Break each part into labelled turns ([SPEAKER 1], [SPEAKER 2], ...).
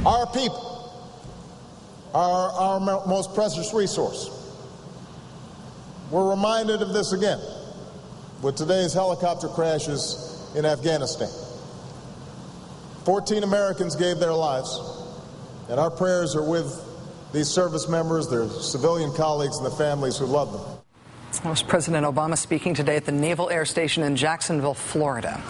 [SPEAKER 1] Our people are our most precious resource. We're reminded of this again with today's helicopter crashes in Afghanistan. 14 Americans gave their lives, and our prayers are with these service members, their civilian colleagues, and the families who love them.
[SPEAKER 2] That was President Obama speaking today at the Naval Air Station in Jacksonville, Florida.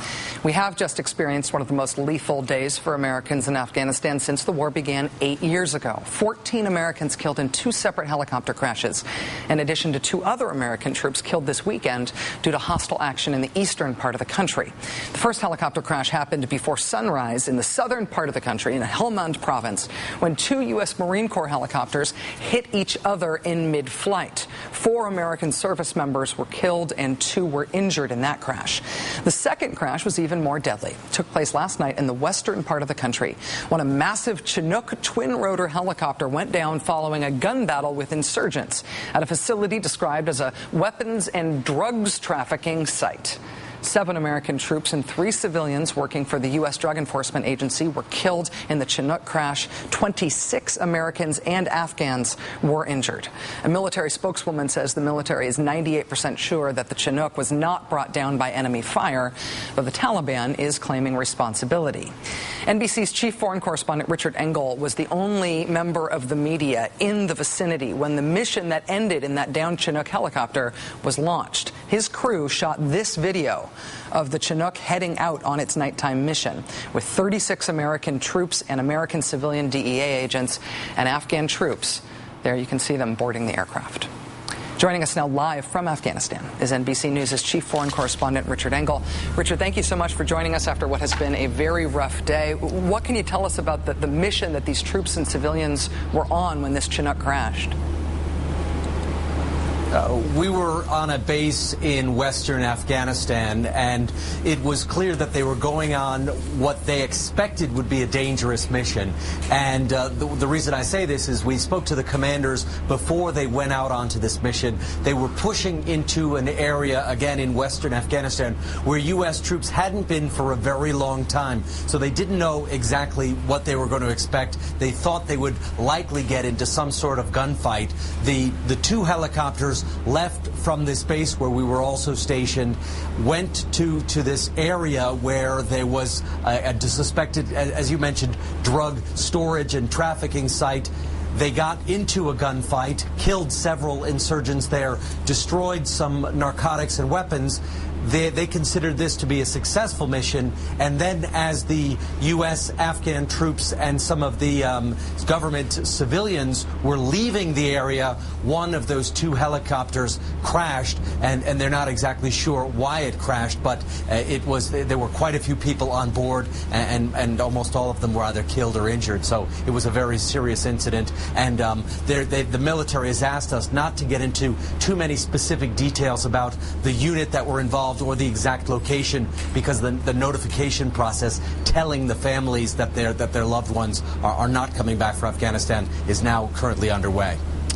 [SPEAKER 2] We have just experienced one of the most lethal days for Americans in Afghanistan since the war began 8 years ago. 14 Americans killed in 2 separate helicopter crashes, in addition to 2 other American troops killed this weekend due to hostile action in the eastern part of the country. The first helicopter crash happened before sunrise in the southern part of the country, in Helmand province, when 2 U.S. Marine Corps helicopters hit each other in mid-flight. 4 American service members were killed and 2 were injured in that crash. The second crash was even more deadly. It took place last night in the western part of the country when a massive Chinook twin-rotor helicopter went down following a gun battle with insurgents at a facility described as a weapons and drugs trafficking site. 7 American troops and 3 civilians working for the U.S. Drug Enforcement Agency were killed in the Chinook crash. 26 Americans and Afghans were injured. A military spokeswoman says the military is 98% sure that the Chinook was not brought down by enemy fire, but the Taliban is claiming responsibility. NBC's chief foreign correspondent Richard Engel was the only member of the media in the vicinity when the mission that ended in that downed Chinook helicopter was launched. His crew shot this video of the Chinook heading out on its nighttime mission with 36 American troops and American civilian DEA agents and Afghan troops. There you can see them boarding the aircraft. Joining us now live from Afghanistan is NBC News' chief foreign correspondent Richard Engel. Richard, thank you so much for joining us after what has been a very rough day. What can you tell us about the mission that these troops and civilians were on when this Chinook crashed?
[SPEAKER 3] We were on a base in western Afghanistan, and it was clear that they were going on what they expected would be a dangerous mission. And the reason I say this is we spoke to the commanders before they went out onto this mission. They were pushing into an area, again, in western Afghanistan, where U.S. troops hadn't been for a very long time. So they didn't know exactly what they were going to expect. They thought they would likely get into some sort of gunfight. The 2 helicopters left from this base where we were also stationed, went to this area where there was a suspected, as you mentioned, drug storage and trafficking site. They got into a gunfight, killed several insurgents there, destroyed some narcotics and weapons. They considered this to be a successful mission, and then as the U.S. Afghan troops and some of the government civilians were leaving the area, one of those 2 helicopters crashed, and they're not exactly sure why it crashed, but there were quite a few people on board, and almost all of them were either killed or injured, so it was a very serious incident. And the military has asked us not to get into too many specific details about the unit that were involved or the exact location, because the notification process telling the families that their loved ones are not coming back from Afghanistan is now currently underway.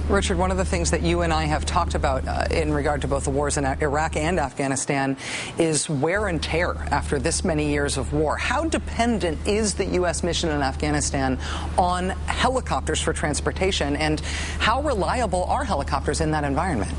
[SPEAKER 2] Richard, one of the things that you and I have talked about in regard to both the wars in Iraq and Afghanistan is wear and tear after this many years of war. How dependent is the U.S. mission in Afghanistan on helicopters for transportation, and how reliable are helicopters in that environment?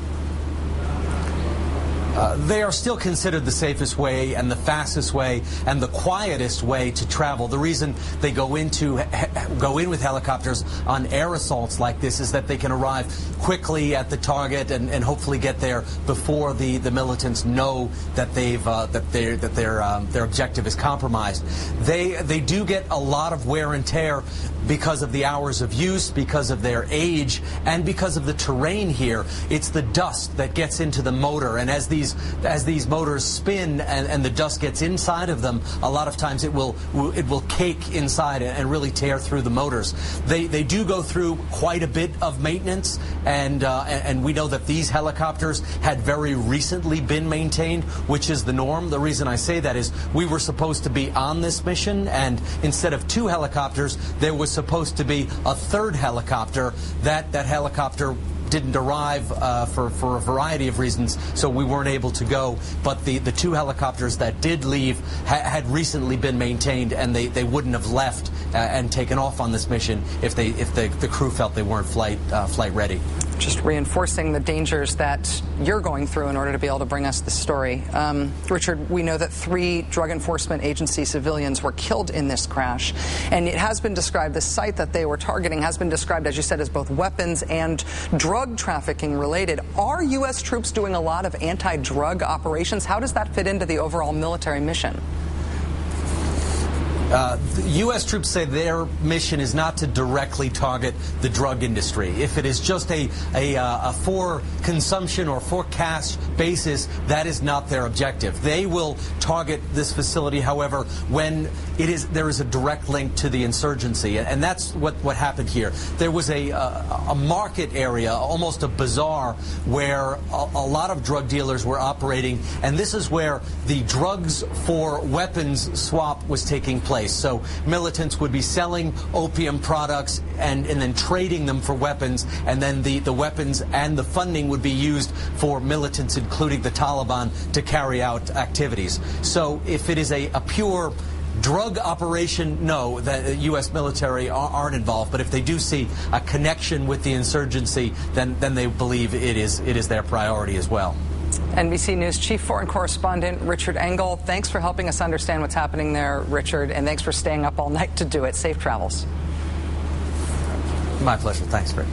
[SPEAKER 3] They are still considered the safest way and the fastest way and the quietest way to travel. The reason they go in with helicopters on air assaults like this is that they can arrive quickly at the target and hopefully get there before the militants know that their objective is compromised. They do get a lot of wear and tear because of the hours of use, because of their age, and because of the terrain here. It's the dust that gets into the motor, and as these motors spin and the dust gets inside of them, a lot of times it will cake inside and really tear through the motors. They do go through quite a bit of maintenance, and we know that these helicopters had very recently been maintained, which is the norm. The reason I say that is we were supposed to be on this mission, and instead of 2 helicopters, there was supposed to be a 3rd helicopter. That helicopter didn't arrive for a variety of reasons, so we weren't able to go. But the two helicopters that did leave had recently been maintained, and they wouldn't have left and taken off on this mission if the crew felt they weren't flight ready.
[SPEAKER 2] Just reinforcing the dangers that you're going through in order to be able to bring us the story. Richard, we know that 3 Drug Enforcement Agency civilians were killed in this crash, and it has been described, the site that they were targeting has been described, as you said, as both weapons and drug trafficking related. Are U.S. troops doing a lot of anti-drug operations? How does that fit into the overall military mission?
[SPEAKER 3] The U.S. troops say their mission is not to directly target the drug industry. If it is just a for consumption or for cash basis, that is not their objective. They will target this facility, however, when there is a direct link to the insurgency, and that's what happened here. There was a market area, almost a bazaar, where a lot of drug dealers were operating, and this is where the drugs for weapons swap was taking place. So militants would be selling opium products and then trading them for weapons, and then the weapons and the funding would be used for militants, including the Taliban, to carry out activities. So if it is a pure drug operation, no, the U.S. military aren't involved. But if they do see a connection with the insurgency, then they believe it is their priority as well.
[SPEAKER 2] NBC News Chief Foreign Correspondent Richard Engel, thanks for helping us understand what's happening there, Richard, and thanks for staying up all night to do it. Safe travels.
[SPEAKER 3] My pleasure. Thanks, Greg.